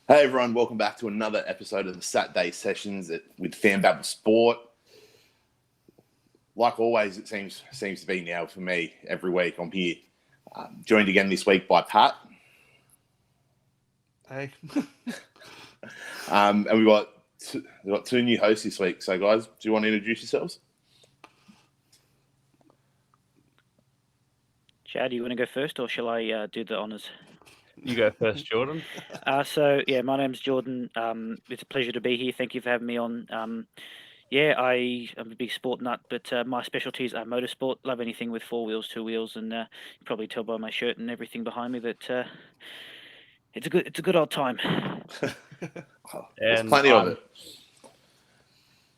Hey everyone, welcome back to another episode of the SatDay Sessions with FanBabble Sport. Like always, it seems to be now for me every week. I'm here, joined again this week by Pat. Hey. And we've got two new hosts this week. So guys, do you want to introduce yourselves? Chad, do you want to go first, or shall I do the honours? You go first, Jordan. My name's Jordan. It's a pleasure to be here. Thank you for having me on. I'm a big sport nut, but my specialties are motorsport. Love anything with 4 wheels, 2 wheels, and you probably tell by my shirt and everything behind me that it's a good old time. There's plenty of it.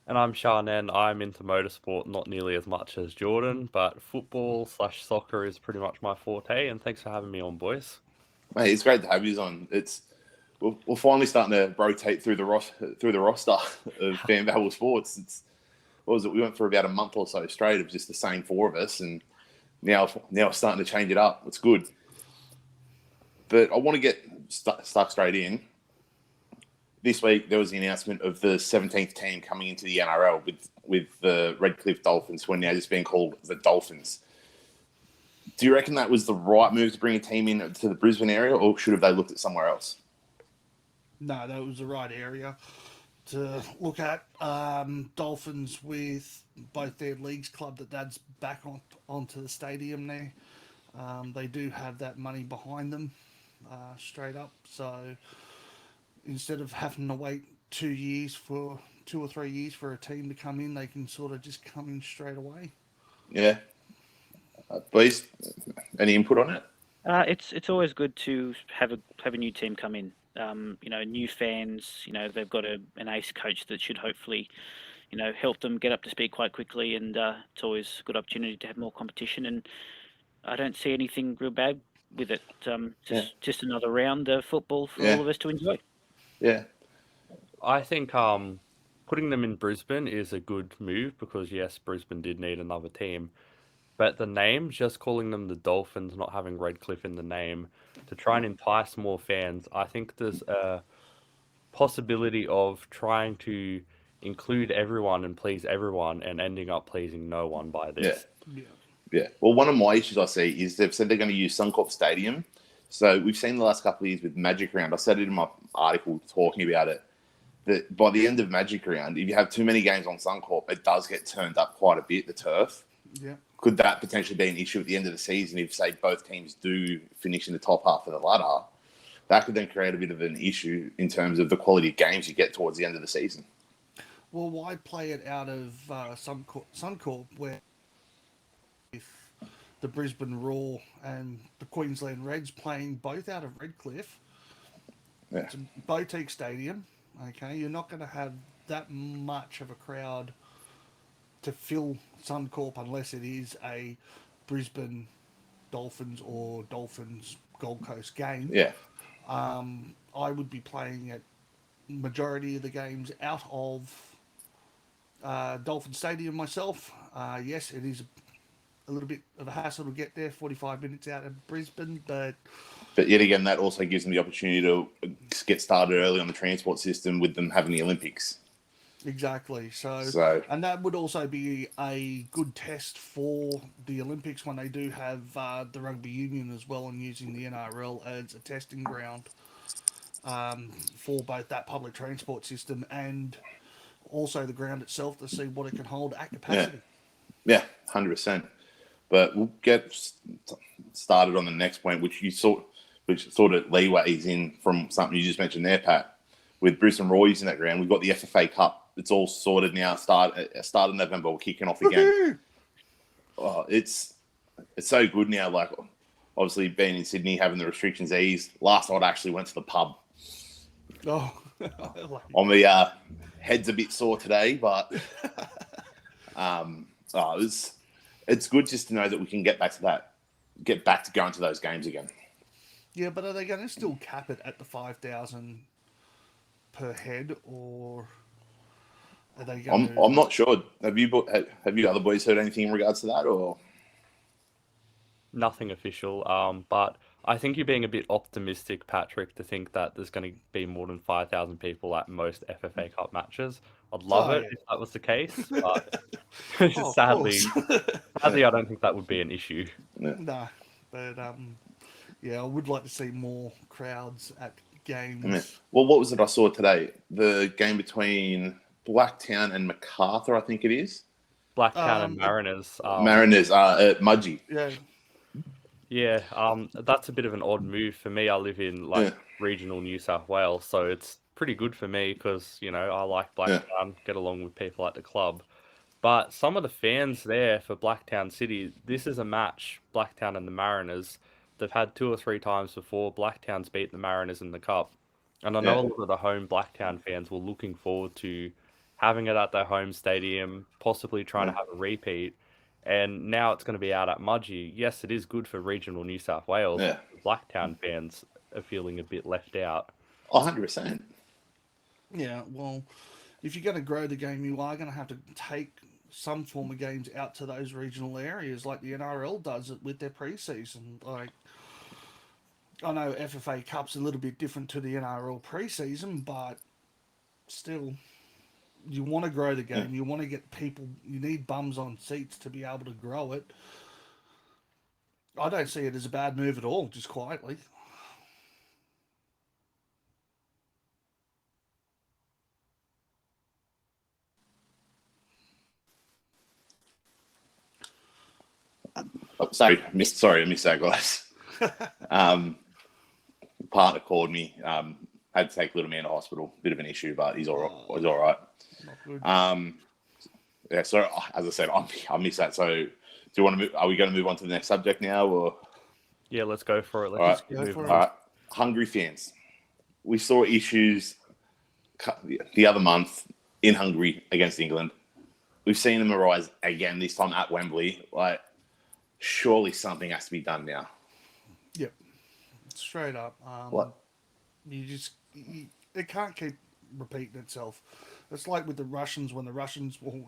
And I'm Sha Nen. I'm into motorsport, not nearly as much as Jordan, but football/soccer is pretty much my forte. And thanks for having me on, boys. Mate, it's great to have you on. We're finally starting to rotate through the roster of FanBabble Sports. What was it? We went for about a month or so straight of just the same 4 of us, and now it's starting to change it up. It's good. But I want to get stuck straight in. This week there was the announcement of the 17th team coming into the NRL with the Redcliffe Dolphins, who are now just being called the Dolphins. Do you reckon that was the right move to bring a team in to the Brisbane area, or should have they looked at somewhere else? No, that was the right area to look at. Dolphins with both their leagues club that adds back onto the stadium there. They do have that money behind them, straight up. So instead of having to wait 2 or 3 years for a team to come in, they can sort of just come in straight away. Yeah. Please, any input on it? It's always good to have a new team come in. New fans. They've got an ace coach that should hopefully, help them get up to speed quite quickly. And it's always a good opportunity to have more competition. And I don't see anything real bad with it. Just another round of football for all of us to enjoy. Yeah. I think putting them in Brisbane is a good move because, yes, Brisbane did need another team. But the name, just calling them the Dolphins, not having Redcliffe in the name, to try and entice more fans, I think there's a possibility of trying to include everyone and please everyone and ending up pleasing no one by this. Yeah. Well, one of my issues I see is they've said they're going to use Suncorp Stadium. So we've seen the last couple of years with Magic Round. I said it in my article talking about it, that by the end of Magic Round, if you have too many games on Suncorp, it does get turned up quite a bit, the turf. Yeah. Could that potentially be an issue at the end of the season if, say, both teams do finish in the top half of the ladder? That could then create a bit of an issue in terms of the quality of games you get towards the end of the season. Well, why play it out of Suncorp where if the Brisbane Roar and the Queensland Reds playing both out of Redcliffe? Yeah. It's a boutique stadium, okay? You're not going to have that much of a crowd to fill Suncorp unless it is a Brisbane Dolphins or Dolphins Gold Coast game. Yeah. I would be playing at majority of the games out of Dolphin Stadium myself. Yes, it is a little bit of a hassle to get there, 45 minutes out of Brisbane, but yet again, that also gives them the opportunity to get started early on the transport system with them having the Olympics. Exactly. So, and that would also be a good test for the Olympics when they do have the rugby union as well, and using the NRL as a testing ground for both that public transport system and also the ground itself to see what it can hold at capacity. Yeah, 100%. But we'll get started on the next point, which sort of leeways in from something you just mentioned there, Pat. With Brisbane Roar using that ground, we've got the FFA Cup. It's all sorted now. Start of November, we're kicking off again. It's so good now. Like, obviously, being in Sydney, having the restrictions eased. Last night, I actually went to the pub. Oh, on the head's a bit sore today, but it's good just to know that we can get back to going to those games again. Yeah, but are they going to still cap it at the 5,000 per head, or are they going I'm not sure. Have you other boys heard anything in regards to that, or nothing official? But I think you're being a bit optimistic, Patrick, to think that there's going to be more than 5,000 people at most FFA Cup matches. I'd love Oh, it yeah. if that was the case, but Oh, of sadly, course. sadly, I don't think that would be an issue. Yeah. No, but yeah, I would like to see more crowds at I mean, games. well, what was it I saw today? The game between Blacktown and MacArthur, I think it is. Blacktown and It- Mariners. Mariners at Mudgee. yeah, Yeah, that's a bit of an odd move for me. I live in like Yeah. regional New South Wales, so it's pretty good for me because, I like Yeah. Blacktown, get along with people at the club. But some of the fans there for Blacktown City, this is a match, Blacktown and the Mariners. They've had 2 or 3 times before. Blacktown's beat the Mariners in the Cup. And I know Yeah. a lot of the home Blacktown fans were looking forward to having it at their home stadium, possibly trying to Yeah. have a repeat. And now it's going to be out at Mudgee. Yes, it is good for regional New South Wales. Yeah. Blacktown fans are feeling a bit left out. 100%. yeah. Well, if you're going to grow the game, you are going to have to take some form of games out to those regional areas, like the NRL does it with their preseason. Like, I know FFA Cup's a little bit different to the NRL preseason, but still, you want to grow the game. You want to get people. You need bums on seats to be able to grow it. I don't see it as a bad move at all. Just quietly. Oh, sorry, I missed that, guys. Partner called me. Had to take little man to hospital. Bit of an issue, but he's all right. He's all right. Not good. Yeah. So as I said, I missed that. So do you want to move? Are we going to move on to the next subject now, or? Yeah, let's go for it. All right. go move for on. it. All right. Hungry fans. We saw issues the other month in Hungary against England. We've seen them arise again, this time at Wembley. Like, surely something has to be done now. Yep. Straight up. What? It can't keep repeating itself. It's like with the Russians,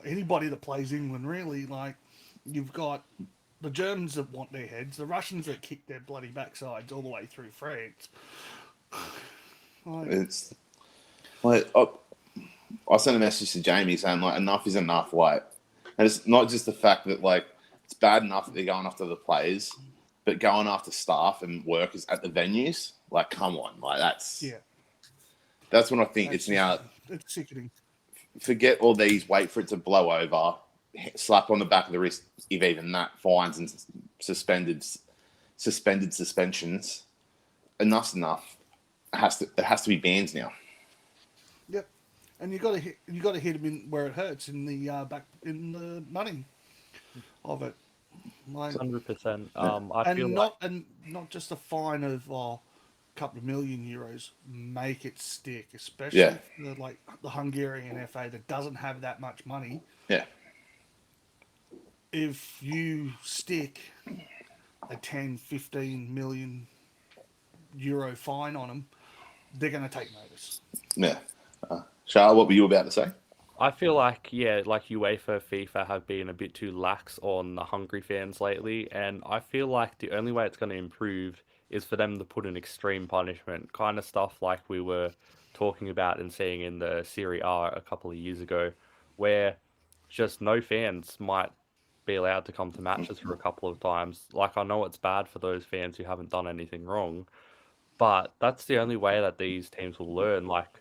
anybody that plays England, really, like, you've got the Germans that want their heads, the Russians that kick their bloody backsides all the way through France. It's like, I sent a message to Jamie saying, like, enough is enough. Like, and it's not just the fact that, like, it's bad enough that they're going after the players, but going after staff and workers at the venues, like, come on. Like, that's when I think it's now. It's sickening. Forget all these, wait for it to blow over, slap on the back of the wrist, if even that, fines and suspended suspensions. Enough's enough. It has to be bans now. Yep. And you got to hit them in where it hurts, in the back, in the money of it. Like, 100%. And not just a fine of a couple of million euros. Make it stick, especially for the Hungarian FA that doesn't have that much money. Yeah. If you stick a 10, 15 million euro fine on them, they're going to take notice. Yeah. Sha, what were you about to say? I feel like UEFA, FIFA have been a bit too lax on the Hungry fans lately, and I feel like the only way it's going to improve is for them to put an extreme punishment, kind of stuff like we were talking about and seeing in the Serie A a couple of years ago, where just no fans might be allowed to come to matches for a couple of times. Like, I know it's bad for those fans who haven't done anything wrong, but that's the only way that these teams will learn. Like,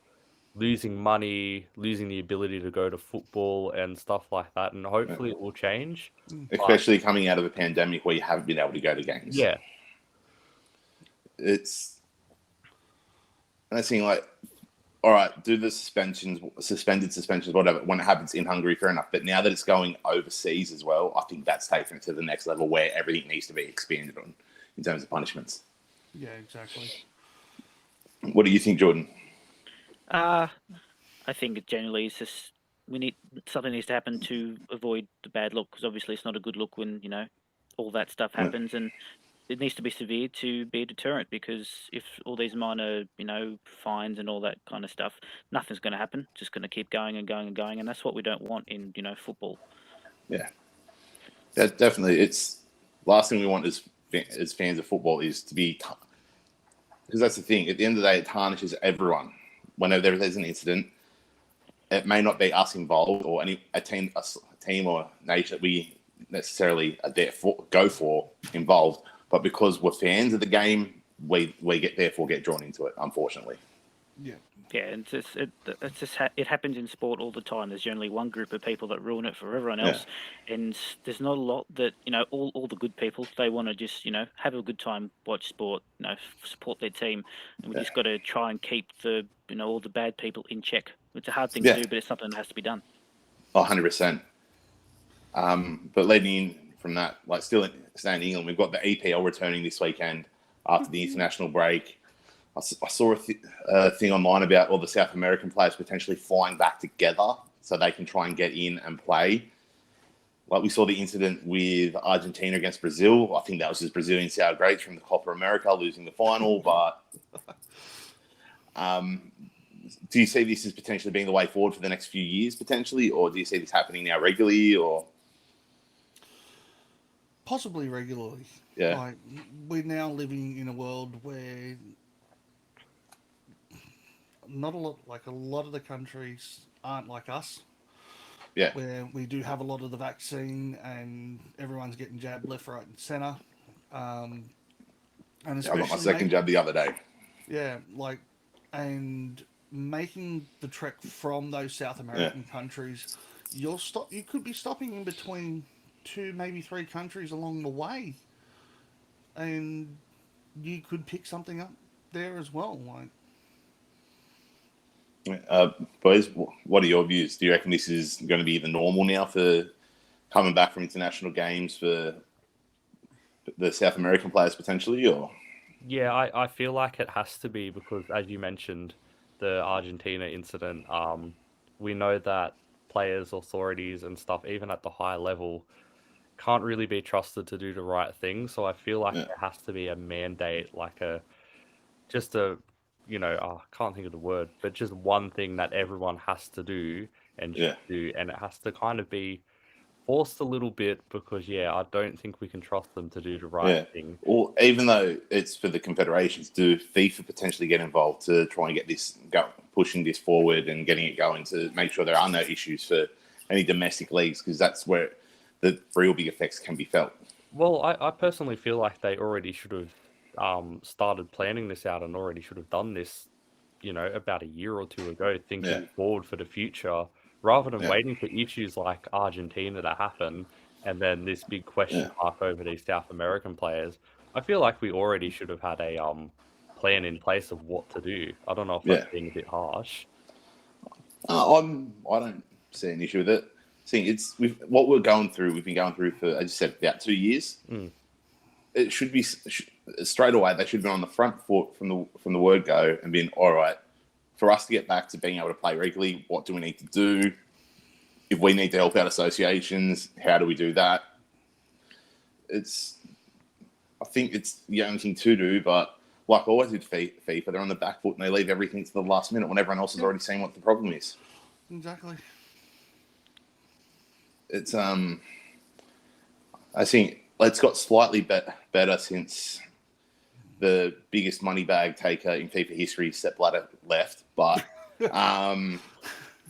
losing money, losing the ability to go to football and stuff like that, and hopefully it will change. Especially coming out of a pandemic where you haven't been able to go to games. Yeah. It's thing, like, all right, do the suspended suspensions, whatever, when it happens in Hungary, fair enough. But now that it's going overseas as well, I think that's taken it to the next level where everything needs to be expanded on in terms of punishments. Yeah, exactly. What do you think, Jordan? I think it generally is just something needs to happen to avoid the bad look, because obviously it's not a good look when all that stuff happens, and it needs to be severe to be a deterrent, because if all these minor fines and all that kind of stuff, nothing's going to happen. Just going to keep going and going and going, and that's what we don't want in football. Yeah, definitely. It's last thing we want as fans of football is to be because that's the thing. At the end of the day, it tarnishes everyone. Whenever there's an incident, it may not be us involved or a team or nation that we necessarily are go for involved, but because we're fans of the game, we therefore get drawn into it. Unfortunately. Yeah. Yeah, and it happens in sport all the time. There's generally one group of people that ruin it for everyone else, and there's not a lot that all the good people, they want to just have a good time, watch sport, support their team, and we just got to try and keep the all the bad people in check. It's a hard thing to do, but it's something that has to be done. 100%. But leading in from that, like still staying in England, we've got the EPL returning this weekend after the international break. I saw a thing online about all the South American players potentially flying back together so they can try and get in and play. Like we saw the incident with Argentina against Brazil. I think that was just Brazilian sour grapes from the Copa America losing the final. But do you see this as potentially being the way forward for the next few years, potentially? Or do you see this happening now regularly? Or possibly regularly. Yeah. Like, we're now living in a world where a lot of the countries aren't like us. Yeah. Where we do have a lot of the vaccine and everyone's getting jabbed left, right, and centre. And especially I got my second jab the other day. Yeah, and making the trek from those South American countries, you could be stopping in between 2, maybe 3 countries along the way, and you could pick something up there as well. Boys, what are your views? Do you reckon this is going to be the normal now for coming back from international games for the South American players potentially, or? Yeah, I feel like it has to be because, as you mentioned, the Argentina incident, we know that players, authorities and stuff, even at the high level, can't really be trusted to do the right thing. So I feel like there has to be a mandate, I can't think of the word, but just one thing that everyone has to do and should do, and it has to kind of be forced a little bit because, I don't think we can trust them to do the right thing. Or even though it's for the confederations, do FIFA potentially get involved to try and get this pushing this forward and getting it going to make sure there are no issues for any domestic leagues, because that's where the real big effects can be felt. Well, I personally feel like they already should have started planning this out and already should have done this, about a year or 2 ago, thinking forward for the future, rather than waiting for issues like Argentina to happen and then this big question mark over these South American players. I feel like we already should have had a plan in place of what to do. I don't know if that's being a bit harsh. I don't see an issue with it. What we've been going through for, as you said, about 2 years. It should be straight away. They should have been on the front foot from the word go and been all right. For us to get back to being able to play regularly, what do we need to do? If we need to help out associations, how do we do that? I think it's the only thing to do, but like always with FIFA, they're on the back foot and they leave everything to the last minute when everyone else has already seen what the problem is. Exactly. It's I think it's got slightly better since the biggest money bag taker in FIFA history, Sepp Blatter, left, but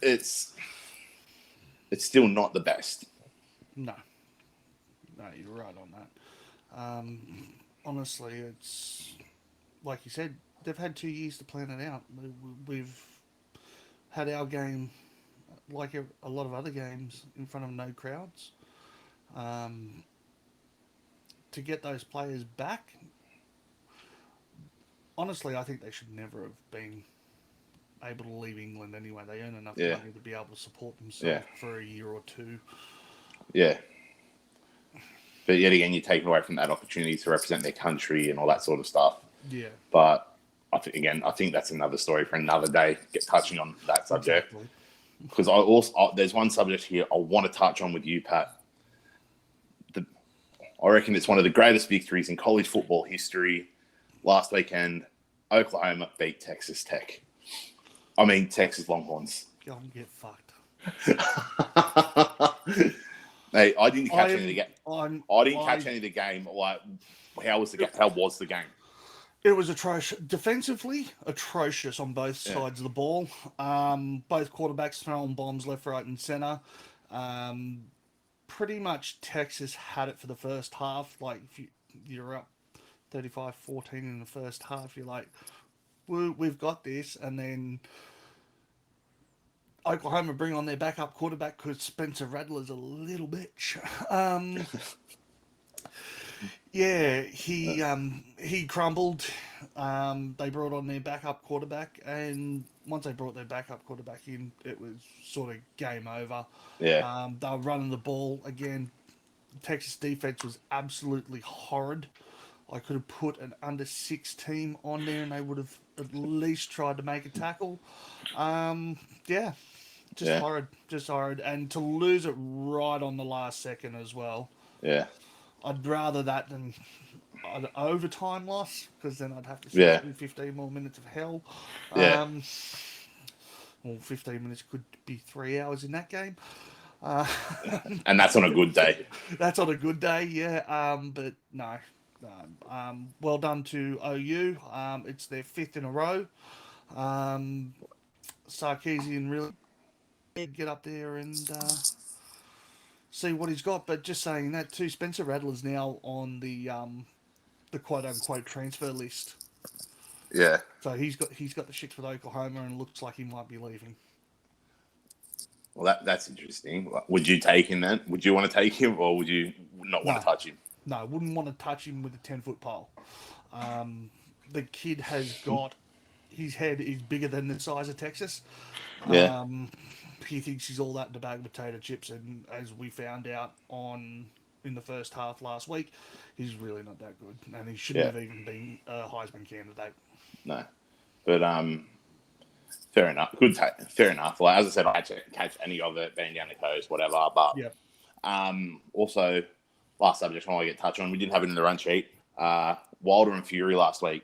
it's still not the best. No, you're right on that. Honestly, it's like you said, they've had 2 years to plan it out. We've had our game, like a lot of other games, in front of no crowds. To get those players back, honestly, I think they should never have been able to leave England anyway. They earn enough money to be able to support themselves for a year or 2. Yeah. But yet again, you're taking away from that opportunity to represent their country and all that sort of stuff. Yeah. But I think that's another story for another day, touching on that subject. Exactly. Because there's one subject here I want to touch on with you, Pat. I reckon it's one of the greatest victories in college football history. Last weekend, Oklahoma beat Texas Tech. I mean, Texas Longhorns. Go and get fucked. Hey, I didn't catch any of the game. I didn't catch any of the game. Like, how was the game? It was atrocious. Defensively, atrocious on both Yeah. sides of the ball. Both quarterbacks throwing bombs left, right, and centre. Pretty much Texas had it for the first half. Like, if you're up 35-14 in the first half, you're like, we've got this. And then Oklahoma bring on their backup quarterback because Spencer Rattler's a little bitch. Yeah, he crumbled. They brought on their backup quarterback, and once they brought their backup quarterback in, it was sort of game over. Yeah. They were running the ball again. Texas defense was absolutely horrid. I could have put an under 6 team on there, and they would have at least tried to make a tackle. Yeah, just Yeah. horrid, just horrid, and to lose it right on the last second as well. Yeah. I'd rather that than an overtime loss, because then I'd have to sit Yeah. through 15 more minutes of hell. Yeah. Well, 15 minutes could be 3 hours in that game. And that's on a good day. That's on a good day, yeah. But no. Well done to OU. It's their 5th in a row. Sarkisian really get up there and see what he's got. But just saying that too, Spencer Rattler's now on the quote unquote transfer list. Yeah. So he's got the shits with Oklahoma, and looks like he might be leaving. Well, that's interesting. Would you take him then? Would you want to take him, or would you not want to touch him? No, wouldn't want to touch him with a 10-foot pole. The kid has got, his head is bigger than the size of Texas. Yeah. He thinks he's all that in a bag of potato chips, and as we found out in the first half last week, he's really not that good, and he shouldn't have even been a Heisman candidate. No, but fair enough. Fair enough. Like, as I said, I didn't catch any of it being down the coast, whatever. But Yep. Also, last subject I want to get touched on, we didn't have it in the run sheet. Wilder and Fury last week.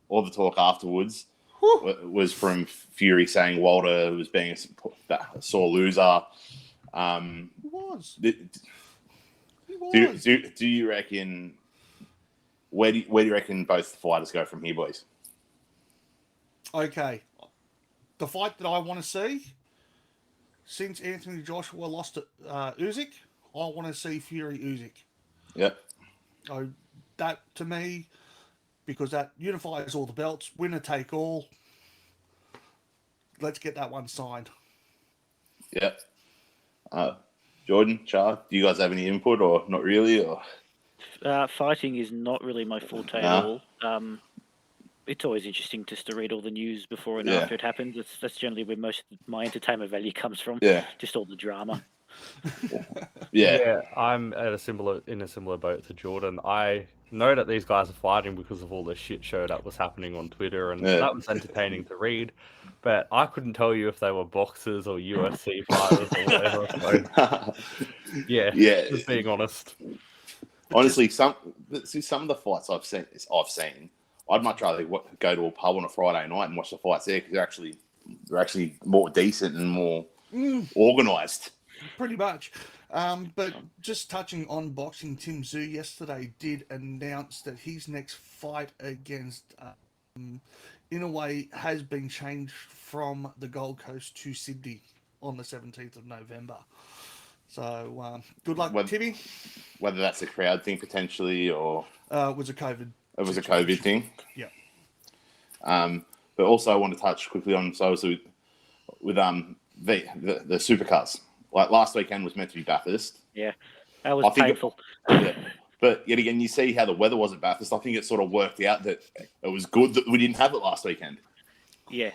All the talk afterwards was from Fury saying Wilder was being a sore loser. He was. Do you reckon? Where do you reckon both fighters go from here, boys? Okay. The fight that I want to see, since Anthony Joshua lost to Usyk, I want to see Fury Usyk. Yep. So that, to me, because that unifies all the belts, winner take all. Let's get that one signed. Yep. Jordan, Sha, do you guys have any input or not really? Or fighting is not really my forte at all. It's always interesting just to read all the news before and after it happens. That's generally where most of my entertainment value comes from. Yeah. Just all the drama. Yeah. I'm in a similar boat to Jordan. I know that these guys are fighting because of all the shit show that was happening on Twitter, and that was entertaining to read. But I couldn't tell you if they were boxers or UFC fighters or whatever. So, yeah, just being honest. Honestly, some of the fights I've seen, I'd much rather go to a pub on a Friday night and watch the fights there, because they're actually more decent and more organised. Pretty much. But just touching on boxing, Tim Tszyu yesterday did announce that his next fight against Inouye has been changed from the Gold Coast to Sydney on the 17th of November. So good luck, Timmy. Whether that's a crowd thing potentially, or it was a COVID. It was a COVID thing. Yeah. But also I want to touch quickly on with the supercars. Like, last weekend was meant to be Bathurst. Yeah, that was painful. But yet again, you see how the weather was at Bathurst. I think it sort of worked out that it was good that we didn't have it last weekend. Yeah,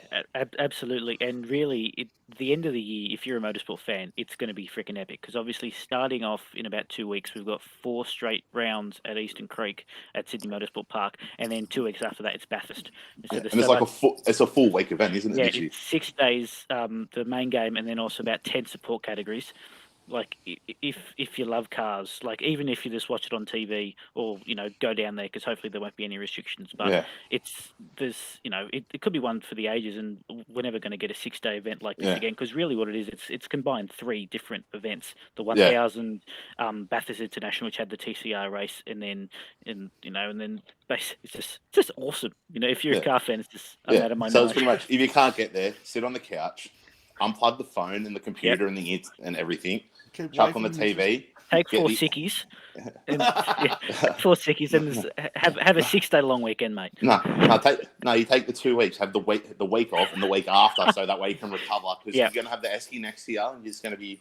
absolutely. And really, at the end of the year, if you're a motorsport fan, it's going to be freaking epic, because obviously starting off in about 2 weeks, we've got 4 straight rounds at Eastern Creek at Sydney Motorsport Park, and then 2 weeks after that, it's Bathurst. So and it's a full week event, isn't it? Yeah, it's 6 days, the main game, and then also about 10 support categories. like if you love cars, like even if you just watch it on TV or go down there, because hopefully there won't be any restrictions. But Yeah. it could be one for the ages, and we're never going to get a 6-day event like this Yeah. again, because really what it is, it's combined 3 different events: the Yeah. 1000 Bathurst International, which had the TCR race, and then it's just awesome. If you're Yeah. a car fan, it's just I'm out of my So mind. it's pretty much, if you can't get there, sit on the couch, unplug the phone and the computer and the and everything, Keep chuck on the waving. TV. Take get 4 the- sickies, and 4 sickies, and have a 6-day long weekend, mate. No, you take the 2 weeks, have the week off and the week after, so that way you can recover. Because Yeah. you're gonna have the esky next year, and you're just gonna be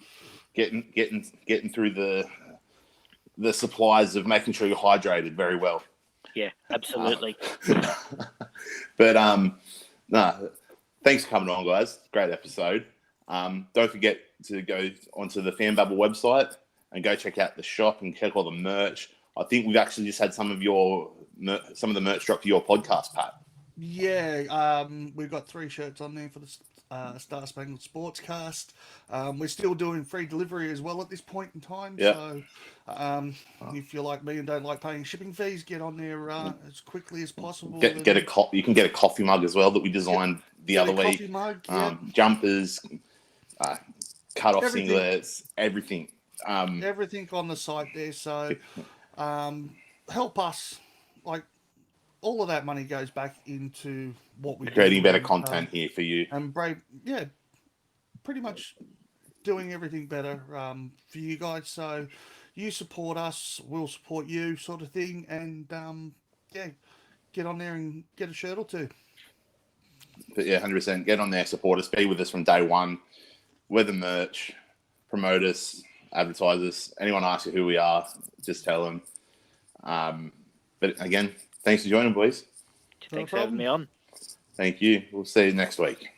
getting through the supplies of making sure you're hydrated very well. Yeah, absolutely. But no, thanks for coming on, guys. Great episode. Don't forget to go onto the FanBabble website and go check out the shop and check all the merch. I think we've actually just had some of the merch drop to your podcast, Pat. Yeah, we've got 3 shirts on there for the Star Spangled Sportscast. We're still doing free delivery as well at this point in time. Yeah. So if you're like me and don't like paying shipping fees, get on there as quickly as possible. You can get a coffee mug as well that we designed the other week. Coffee mug, yeah. Jumpers, cut-off Everything. singlets, everything. Everything on the site there. So help us. Like, all of that money goes back into what we're Creating better content here for you. And pretty much doing everything better for you guys. So you support us, we'll support you, sort of thing. And get on there and get a shirt or 2. But yeah, 100%. Get on there, support us, be with us from day one. We're the merch, promote us, advertise us. Anyone asks you who we are, just tell them. But again, thanks for joining, boys. Thanks for having me on. Thank you. We'll see you next week.